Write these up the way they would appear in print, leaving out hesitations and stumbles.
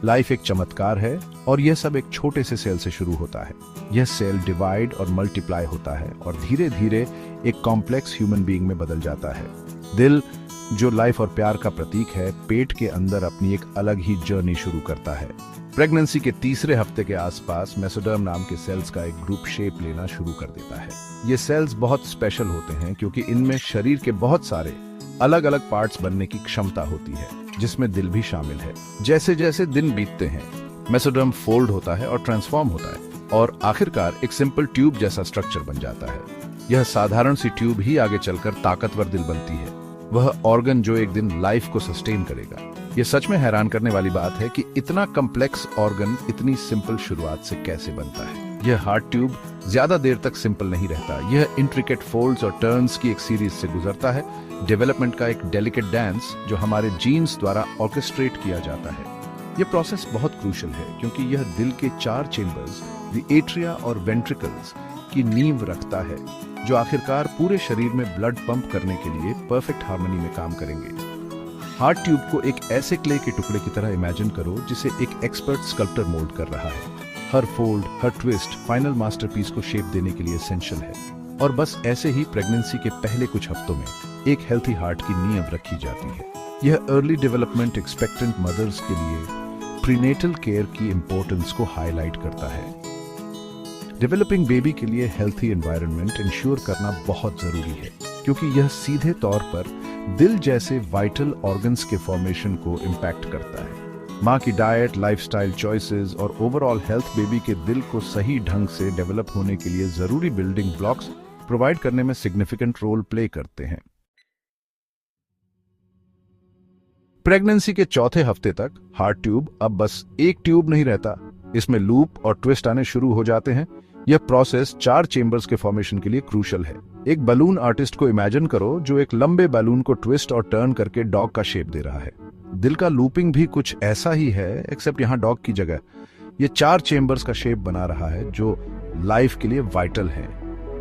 Life एक चमत्कार है और यह सब एक छोटे से सेल से शुरू होता है। यह सेल डिवाइड और मल्टीप्लाई होता है और धीरे धीरे एक कॉम्प्लेक्स ह्यूमन बीइंग में बदल जाता है। दिल, जो लाइफ और प्यार का प्रतीक है, पेट के अंदर अपनी एक अलग ही जर्नी शुरू करता है। प्रेगनेंसी के तीसरे हफ्ते के आसपास मेसोडर्म नाम के सेल्स का एक ग्रुप शेप लेना शुरू कर देता है। ये सेल्स बहुत स्पेशल होते हैं क्योंकि इनमें शरीर के बहुत सारे अलग अलग पार्ट्स बनने की क्षमता होती है, जिसमें दिल भी शामिल है। जैसे जैसे दिन बीतते हैं, मेसोडर्म फोल्ड होता है और ट्रांसफॉर्म होता है और आखिरकार एक सिंपल ट्यूब जैसा स्ट्रक्चर बन जाता है। यह साधारण सी ट्यूब ही आगे चलकर ताकतवर दिल बनती है, वह ऑर्गन जो एक दिन लाइफ को सस्टेन करेगा। यह सच में हैरान करने वाली बात है कि इतना कॉम्प्लेक्स ऑर्गन इतनी सिंपल शुरुआत से कैसे बनता है। यह हार्ट ट्यूब ज्यादा देर तक सिंपल नहीं रहता। यह इंट्रिकेट फोल्ड्स और टर्न्स की एक सीरीज से गुजरता है, डेवलपमेंट का एक डेलिकेट डांस जो हमारे जीन्स द्वारा ऑर्केस्ट्रेट किया जाता है। यह प्रोसेस बहुत क्रूशियल है क्योंकि यह दिल के 4 चेंबर्स, द एट्रिया और वेंट्रिकल्स की नींव रखता है, जो आखिरकार पूरे शरीर में ब्लड पंप करने के लिए परफेक्ट हार्मनी में काम करेंगे। हार्ट ट्यूब को एक ऐसे क्ले के टुकड़े की तरह इमेजिन करो जिसे एक एक्सपर्ट स्कल्प्टर मोल्ड कर रहा है। हर फोल्ड, हर ट्विस्ट फाइनल मास्टरपीस को शेप देने के लिए एसेंशियल है। और बस ऐसे ही प्रेगनेंसी के पहले कुछ हफ्तों में एक हेल्थी हार्ट की नींव रखी जाती है। यह अर्ली डेवलपमेंट एक्सपेक्टेंट मदर्स के लिए प्रीनेटल केयर की इंपॉर्टेंस को हाईलाइट करता है। डेवलपिंग बेबी के लिए हेल्थी एनवायरनमेंट इंश्योर करना बहुत जरूरी है क्योंकि यह सीधे तौर पर दिल जैसे वाइटल ऑर्गन्स के फॉर्मेशन को इम्पैक्ट करता है। माँ की डाइट, लाइफस्टाइल चॉइसेस और ओवरऑल हेल्थ बेबी के दिल को सही ढंग से डेवलप होने के लिए जरूरी बिल्डिंग ब्लॉक्स प्रोवाइड करने में सिग्निफिकेंट रोल प्ले करते हैं। प्रेगनेंसी के चौथे हफ्ते तक हार्ट ट्यूब अब बस एक ट्यूब नहीं रहता, इसमें लूप और ट्विस्ट आने शुरू हो जाते हैं। यह प्रोसेस 4 चेंबर्स के फॉर्मेशन के लिए क्रूशियल है। एक बलून आर्टिस्ट को इमेजिन करो जो एक लंबे बैलून को ट्विस्ट और टर्न करके डॉग का शेप दे रहा है। दिल का लूपिंग भी कुछ ऐसा ही है, एक्सेप्ट यहाँ डॉग की जगह ये 4 चेंबर्स का शेप बना रहा है जो लाइफ के लिए वाइटल है।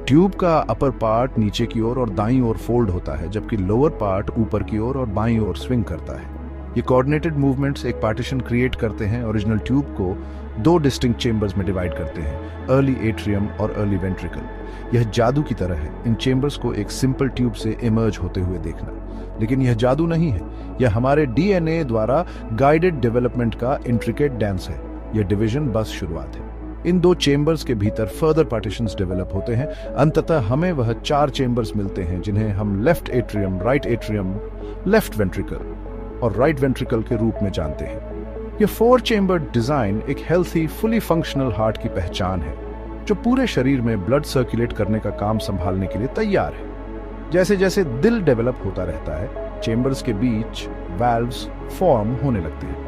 ट्यूब का अपर पार्ट नीचे की ओर और दाईं ओर फोल्ड होता है, जबकि लोअर पार्ट ऊपर की ओर और बाईं ओर स्विंग करता है। ये कोऑर्डिनेटेड मूवमेंट्स एक पार्टीशन क्रिएट करते हैं। ओरिजिनल ट्यूब को 2 डिस्टिंक्ट चेंबर्स में डिवाइड करते हैं, अर्ली एट्रियम और अर्ली वेंट्रिकल। यह जादू की तरह है, इन चेंबर्स को एक सिंपल ट्यूब से इमर्ज होते हुए देखना। लेकिन यह जादू नहीं है, यह हमारे डीएनए द्वारा गाइडेड डेवलपमेंट का इंट्रिकेट डांस है। यह डिवीजन बस शुरुआत है। इन 2 चेंबर्स के भीतर फर्दर पार्टीशंस डेवलप होते हैं। अंततः हमें वह 4 चेंबर्स मिलते हैं जिन्हें हम left atrium, right atrium, left ventricle और राइट वेंट्रिकल के रूप में जानते हैं। यह 4 चेंबर डिजाइन एक हेल्थी, फुली फंक्शनल हार्ट की पहचान है जो पूरे शरीर में ब्लड सर्कुलेट करने का काम संभालने के लिए तैयार है। जैसे जैसे दिल डेवलप होता रहता है, चेंबर्स के बीच वाल्व्स फॉर्म होने लगते हैं।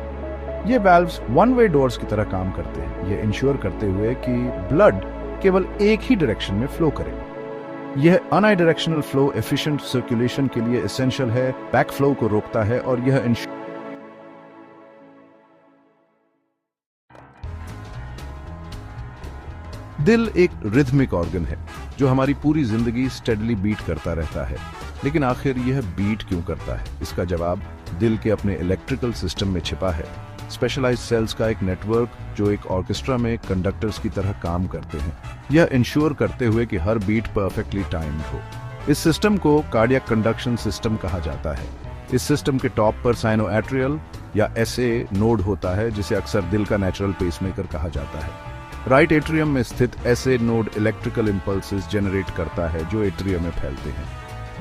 ये वाल्व्स वन वे डोर्स की तरह काम करते हैं, ये इंश्योर करते हुए कि ब्लड केवल एक ही डायरेक्शन में फ्लो करे। यह अनडायरेक्शनल फ्लो एफिशिएंट सर्कुलेशन के लिए एसेंशियल है, बैक फ्लो को रोकता है और यह दिल एक रिथमिक ऑर्गन है जो हमारी पूरी जिंदगी स्टेडली बीट करता रहता है। लेकिन आखिर यह बीट क्यों करता है? इसका जवाब दिल के अपने इलेक्ट्रिकल सिस्टम में छिपा है। स्पेशलाइज्ड सेल्स का एक नेटवर्क जो एक ऑर्केस्ट्रा में कंडक्टर्स की तरह काम करते हैं, यह इंश्योर करते हुए कि हर बीट परफेक्टली टाइम्ड हो। इस सिस्टम को कार्डियक कंडक्शन सिस्टम कहा जाता है। इस सिस्टम के टॉप पर साइनोएट्रियल या एसए नोड होता है जिसे अक्सर दिल का नेचुरल पेसमेकर कहा जाता है। राइट एट्रियम में स्थित SA node electrical impulses generate करता है जो एट्रियम में फैलते हैं,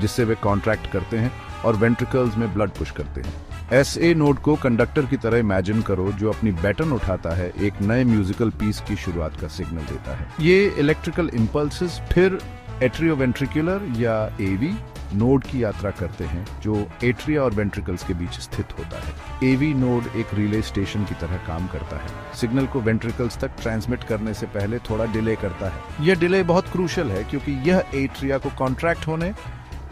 जिससे वे कॉन्ट्रैक्ट करते हैं और वेंट्रिकल्स में ब्लड पुश करते हैं। एसए नोड को कंडक्टर की तरह इमेजिन करो जो अपनी बैटन उठाता है, एक नए म्यूजिकल पीस की शुरुआत का सिग्नल देता है। ये इलेक्ट्रिकल इंपल्सेस फिर एट्रियोवेंट्रिकुलर या एवी नोड की यात्रा करते हैं जो एट्रिया और वेंट्रिकल्स के बीच स्थित होता है। एवी नोड एक रिले स्टेशन की तरह काम करता है, सिग्नल को वेंट्रिकल्स तक ट्रांसमिट करने से पहले थोड़ा डिले करता है। यह डिले बहुत क्रूशियल है क्योंकि यह एट्रिया को कॉन्ट्रैक्ट होने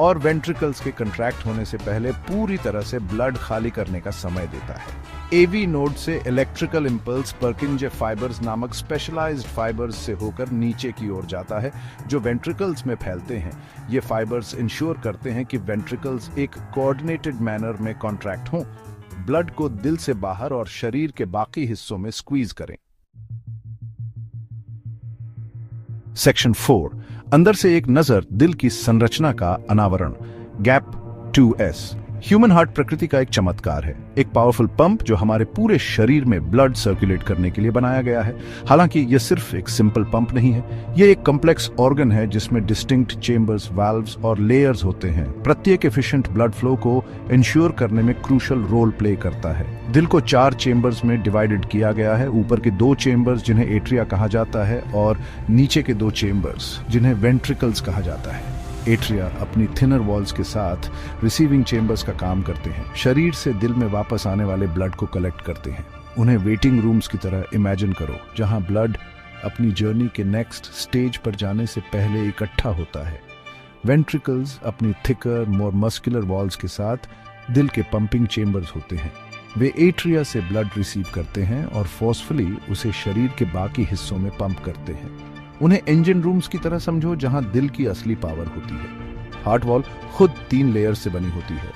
और वेंट्रिकल्स के कंट्रैक्ट होने से पहले पूरी तरह से ब्लड खाली करने का समय देता है। एवी नोड से इलेक्ट्रिकल इंपल्स पर्किंजे फाइबर्स नामक स्पेशलाइज्ड फाइबर्स से होकर नीचे की ओर जाता है जो वेंट्रिकल्स में फैलते हैं। ये फाइबर्स इंश्योर करते हैं कि वेंट्रिकल्स एक कोऑर्डिनेटेड मैनर में कॉन्ट्रैक्ट हों। ब्लड को दिल से बाहर और शरीर के बाकी हिस्सों में स्क्वीज करें। सेक्शन 4, अंदर से एक नजर दिल की संरचना का अनावरण। Gap 2S। ह्यूमन हार्ट प्रकृति का एक चमत्कार है, एक पावरफुल पंप जो हमारे पूरे शरीर में ब्लड सर्कुलेट करने के लिए बनाया गया है। हालांकि यह सिर्फ एक सिंपल पंप नहीं है, यह एक कॉम्प्लेक्स ऑर्गन है जिसमें डिस्टिंक्ट चेंबर्स, वाल्व्स और लेयर्स होते हैं। प्रत्येक एफिशिएंट ब्लड फ्लो को इंश्योर करने में क्रूशियल रोल प्ले करता है। दिल को 4 चेंबर्स में डिवाइडेड किया गया है। ऊपर के 2 चेंबर्स जिन्हें एट्रिया कहा जाता है और नीचे के 2 चेंबर्स जिन्हें वेंट्रिकल्स कहा जाता है। एट्रिया अपनी थिनर वॉल्स के साथ रिसीविंग चेंबर्स का काम करते हैं, शरीर से दिल में वापस आने वाले ब्लड को कलेक्ट करते हैं। उन्हें वेटिंग रूम्स की तरह इमेजिन करो, जहां ब्लड अपनी जर्नी के नेक्स्ट स्टेज पर जाने से पहले इकट्ठा होता है। वेंट्रिकल्स अपनी थिकर, मोर मस्कुलर वॉल्स के साथ दिल के पंपिंग चेंबर्स होते हैं। वे एट्रिया से ब्लड रिसीव करते हैं और फोर्सफुली उसे शरीर के बाकी हिस्सों में पंप करते हैं। उन्हें इंजन रूम्स की तरह समझो, जहां दिल की असली पावर होती है। हार्ट वॉल खुद 3 लेयर से बनी होती है,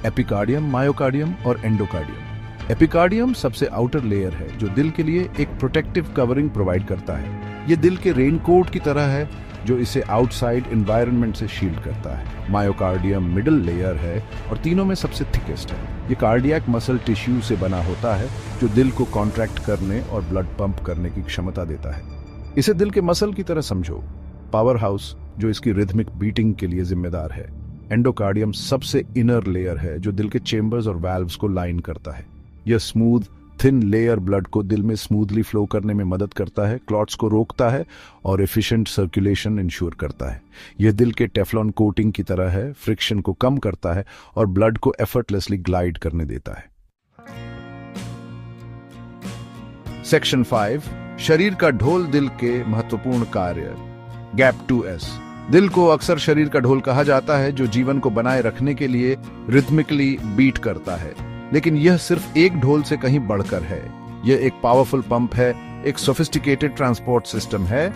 एपिकार्डियम, मायोकार्डियम और एंडोकार्डियम। एपिकार्डियम सबसे आउटर लेयर है जो दिल के लिए एक प्रोटेक्टिव कवरिंग प्रोवाइड करता है। यह दिल के रेनकोट की तरह है जो इसे आउटसाइड एनवायरनमेंट से शील्ड करता है। मायोकार्डियम मिडिल लेयर है और तीनों में सबसे थिकेस्ट है। यह कार्डियक मसल टिश्यू से बना होता है जो दिल को कॉन्ट्रैक्ट करने और ब्लड पंप करने की क्षमता देता है। इसे दिल के मसल की तरह समझो, पावर हाउस जो इसकी रिथमिक बीटिंग के लिए जिम्मेदार है। एंडोकार्डियम सबसे इनर लेयर है जो दिल के चेंबर्स और वाल्व्स को लाइन करता है। यह स्मूथ थिन लेयर ब्लड को दिल में स्मूथली फ्लो करने में मदद करता है, क्लॉट्स को रोकता है और एफिशिएंट सर्कुलेशन इंश्योर करता है। यह दिल के टेफ्लॉन कोटिंग की तरह है, फ्रिक्शन को कम करता है और ब्लड को एफर्टलेसली ग्लाइड करने देता है। सेक्शन 5, शरीर का ढोल, दिल के महत्वपूर्ण कार्य। Gap 2S। दिल को अक्सर शरीर का ढोल कहा जाता है जो जीवन को बनाए रखने के लिए रिथमिकली बीट करता है, लेकिन यह सिर्फ एक ढोल से कहीं बढ़कर है। यह एक पावरफुल पंप है, एक सोफिस्टिकेटेड ट्रांसपोर्ट सिस्टम है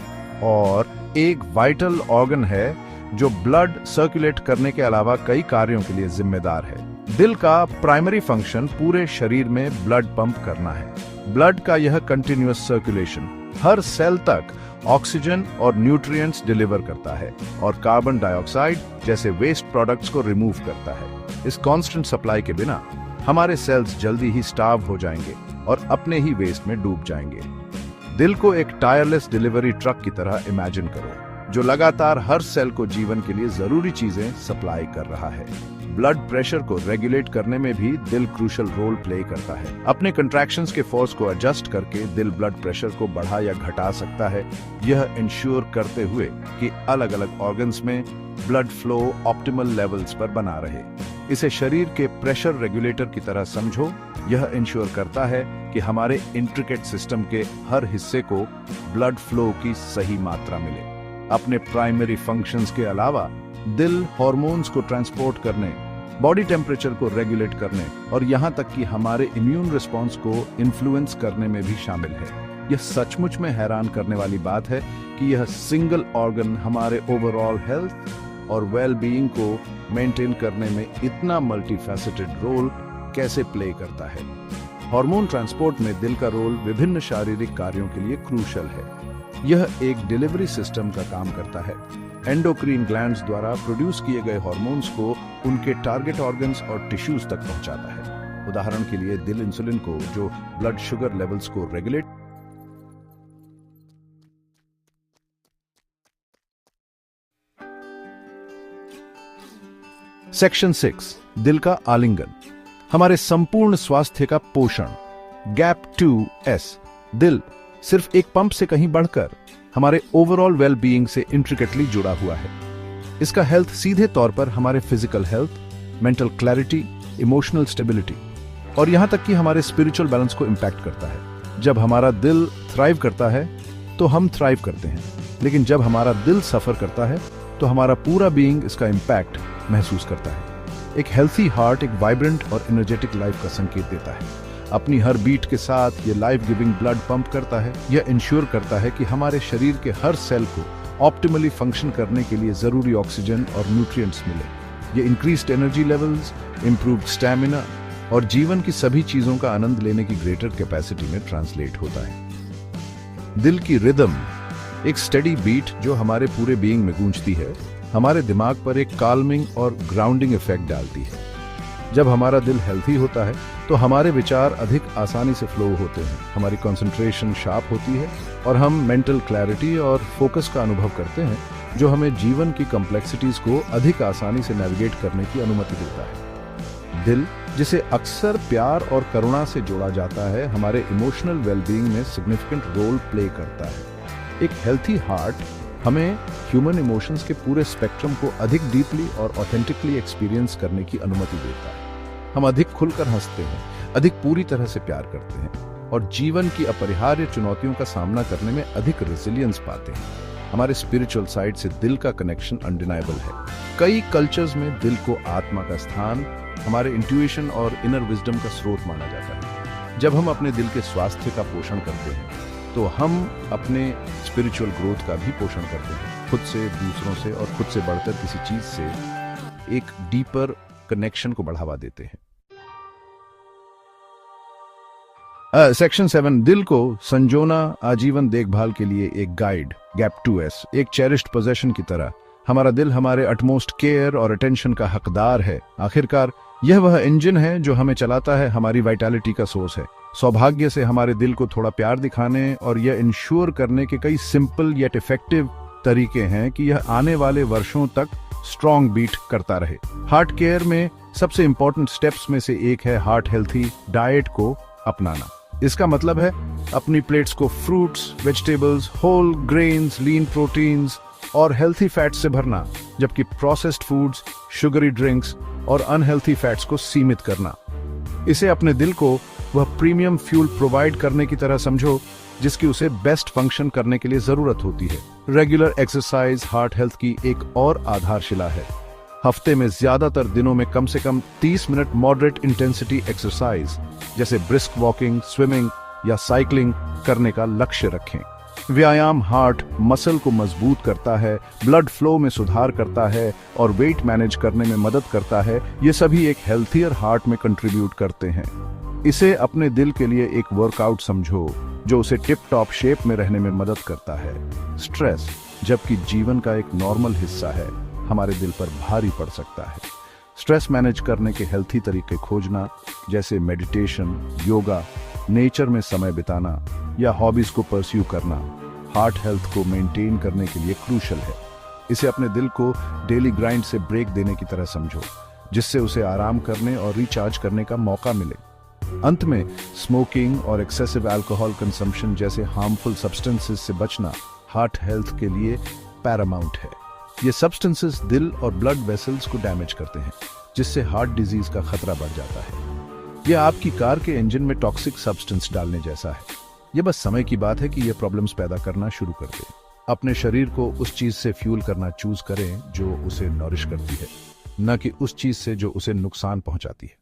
और एक वाइटल ऑर्गन है जो ब्लड सर्कुलेट करने के अलावा कई कार्यों के लिए जिम्मेदार है। दिल का प्राइमरी फंक्शन पूरे शरीर में ब्लड पंप करना है। ब्लड का यह कंटिन्यूअस सर्कुलेशन हर सेल तक ऑक्सीजन और न्यूट्रिएंट्स डिलीवर करता है और कार्बन डाइऑक्साइड जैसे वेस्ट प्रोडक्ट्स को रिमूव करता है। इस कांस्टेंट सप्लाई के बिना हमारे सेल्स जल्दी ही स्टार्व हो जाएंगे और अपने ही वेस्ट में डूब जाएंगे। दिल को एक टायरलेस डिलीवरी ट्रक की तरह इमेजिन करो जो लगातार हर सेल को जीवन के लिए जरूरी चीजें सप्लाई कर रहा है। ब्लड प्रेशर को रेगुलेट करने में भी दिल क्रूशियल रोल प्ले करता है। अपने कंट्रैक्शंस के फोर्स को एडजस्ट करके दिल ब्लड प्रेशर को बढ़ा या घटा सकता है, यह इंश्योर करते हुए कि अलग अलग ऑर्गन्स में ब्लड फ्लो ऑप्टिमल लेवल्स पर बना रहे। इसे शरीर के प्रेशर रेगुलेटर की तरह समझो। यह इंश्योर करता है कि हमारे इंट्रिकेट सिस्टम के हर हिस्से को ब्लड फ्लो की सही मात्रा मिले। अपने प्राइमरी फंक्शंस के अलावा दिल हार्मोन्स को ट्रांसपोर्ट करने, बॉडी टेम्परेचर को रेगुलेट करने और यहाँ तक कि हमारे इम्यून रिस्पॉन्स को इन्फ्लुएंस करने में भी शामिल है। यह सचमुच में हैरान करने वाली बात है कि यह सिंगल ऑर्गन हमारे ओवरऑल हेल्थ और वेल बीइंग को मेंटेन करने में इतना मल्टीफैसेटेड रोल कैसे प्ले करता है। हार्मोन ट्रांसपोर्ट में दिल का रोल विभिन्न शारीरिक कार्यों के लिए क्रूशियल है। यह एक डिलीवरी सिस्टम का काम करता है। एंडोक्रीन ग्लैंड्स द्वारा प्रोड्यूस किए गए हार्मोन्स को उनके टारगेट ऑर्गन्स और टिश्यूज तक पहुंचाता है। उदाहरण के लिए दिल इंसुलिन को जो ब्लड शुगर लेवल्स को रेगुलेट। सेक्शन 6, दिल का आलिंगन, हमारे संपूर्ण स्वास्थ्य का पोषण। Gap 2S। दिल सिर्फ एक पंप से कहीं बढ़कर हमारे ओवरऑल वेल बीइंग से इंट्रिकेटली जुड़ा हुआ है। इसका हेल्थ सीधे तौर पर हमारे physical health, mental clarity, emotional stability और यहां तक कि हमारे स्पिरिचुअल बैलेंस को इंपैक्ट करता है। जब हमारा दिल थ्राइव करता है तो हम थ्राइव करते हैं, लेकिन जब हमारा दिल सफर करता है तो हमारा पूरा बीइंग इसका इंपैक्ट महसूस करता है। एक हेल्थी हार्ट एक वाइब्रेंट और एनर्जेटिक लाइफ का संकेत देता है। अपनी हर बीट के साथ ये लाइफ गिविंग ब्लड पंप करता है। यह इंश्योर करता है कि हमारे शरीर के हर सेल को ऑप्टिमली फंक्शन करने के लिए जरूरी ऑक्सीजन और न्यूट्रिएंट्स मिले। ये increased energy levels, improved stamina और जीवन की सभी चीजों का आनंद लेने की ग्रेटर कैपेसिटी में ट्रांसलेट होता है। दिल की रिदम, एक स्टेडी बीट जो हमारे पूरे बीइंग में गूंजती है, हमारे दिमाग पर एक काल्मिंग और ग्राउंडिंग इफेक्ट डालती है। जब हमारा दिल हेल्थी होता है तो हमारे विचार अधिक आसानी से फ्लो होते हैं, हमारी कंसंट्रेशन शार्प होती है और हम मेंटल क्लैरिटी और फोकस का अनुभव करते हैं, जो हमें जीवन की कॉम्प्लेक्सिटीज को अधिक आसानी से नेविगेट करने की अनुमति देता है। दिल, जिसे अक्सर प्यार और करुणा से जोड़ा जाता है, हमारे इमोशनल वेलबीइंग में सिग्निफिकेंट रोल प्ले करता है। एक हेल्थी हार्ट हमें ह्यूमन इमोशंस के पूरे स्पेक्ट्रम को अधिक डीपली और ऑथेंटिकली एक्सपीरियंस करने की अनुमति देता है। हम अधिक खुलकर हंसते हैं, अधिक पूरी तरह से प्यार करते हैं और जीवन की अपरिहार्य चुनौतियों का सामना करने में अधिक रेजिलियंस पाते हैं। हमारे स्पिरिचुअल साइड से दिल का कनेक्शन अनडिनाइबल है। कई कल्चर्स में दिल को आत्मा का स्थान, हमारे इंट्यूशन और इनर विजडम का स्रोत माना जाता है। जब हम अपने दिल के स्वास्थ्य का पोषण करते हैं तो हम अपने स्पिरिचुअल ग्रोथ का भी पोषण करते हैं, खुद से, दूसरों से और खुद से बढ़कर किसी चीज से एक डीपर कनेक्शन को बढ़ावा देते हैं। सेक्शन 7, दिल को संजोना आजीवन देखभाल के लिए एक गाइड। गैप 2S, एक चेरिश्ड पोजेशन की तरह हमारा दिल हमारे अटमोस्ट केयर और अटेंशन का हकदार है। आखिरकार यह वह इंजन है जो हमें चलाता है, हमारी वाइटैलिटी का सोर्स है। सौभाग्य से हमारे दिल को थोड़ा प्यार दिखाने और यह इंश्योर करने के कई सिंपल येट इफेक्टिव तरीके हैं कि यह आने वाले वर्षों तक स्ट्रॉन्ग बीट करता रहे। हार्ट केयर में सबसे इंपॉर्टेंट स्टेप्स में से एक है हार्ट हेल्थी डाइट को अपनाना। इसका मतलब है अपनी प्लेट्स को फ्रूट्स, वेजिटेबल्स, होल ग्रेन्स, लीन प्रोटीन्स और हेल्थी फैट्स से भरना, जबकि प्रोसेस्ड फूड्स, शुगरी ड्रिंक्स और अनहेल्थी फैट्स को सीमित करना। इसे अपने दिल को वह प्रीमियम फ्यूल प्रोवाइड करने की तरह समझो जिसकी उसे बेस्ट फंक्शन करने के लिए जरूरत होती है। रेगुलर एक्सरसाइज हार्ट हेल्थ की एक और आधारशिला है। हफ्ते में ज्यादातर दिनों में कम से कम 30 मिनट मॉडरेट इंटेंसिटी एक्सरसाइज जैसे ब्रिस्क वॉकिंग, स्विमिंग या साइकिलिंग करने का लक्ष्य रखें। व्यायाम हार्ट मसल को मजबूत करता है, ब्लड फ्लो में सुधार करता है और वेट मैनेज करने में मदद करता है। ये सभी एक हेल्थियर हार्ट में कंट्रीब्यूट करते हैं। इसे अपने दिल के लिए एक वर्कआउट समझो जो उसे टिप टॉप शेप में रहने में मदद करता है। स्ट्रेस, जबकि जीवन का एक नॉर्मल हिस्सा है, हमारे दिल पर भारी पड़ सकता है। स्ट्रेस मैनेज करने के हेल्थी तरीके खोजना, जैसे मेडिटेशन, योगा, नेचर में समय बिताना या हॉबीज को परस्यू करना, हार्ट हेल्थ को मेंटेन करने के लिए क्रूशल है। इसे अपने दिल को डेली ग्राइंड से ब्रेक देने की तरह समझो, जिससे उसे आराम करने और रिचार्ज करने का मौका मिले। अंत में स्मोकिंग और एक्सेसिव अल्कोहल कंजम्पशन जैसे हार्मफुल सब्सटेंसेस से बचना हार्ट हेल्थ के लिए पैरामाउंट है। ये सब्सटेंसेस दिल और ब्लड वेसल्स को डैमेज करते हैं, जिससे हार्ट डिजीज का खतरा बढ़ जाता है। यह आपकी कार के इंजन में टॉक्सिक सब्सटेंस डालने जैसा है। यह बस समय की बात है कि यह प्रॉब्लम्स पैदा करना शुरू कर दे। अपने शरीर को उस चीज से फ्यूल करना चूज करें जो उसे नॉरिश करती है, न कि उस चीज से जो उसे नुकसान पहुंचाती है।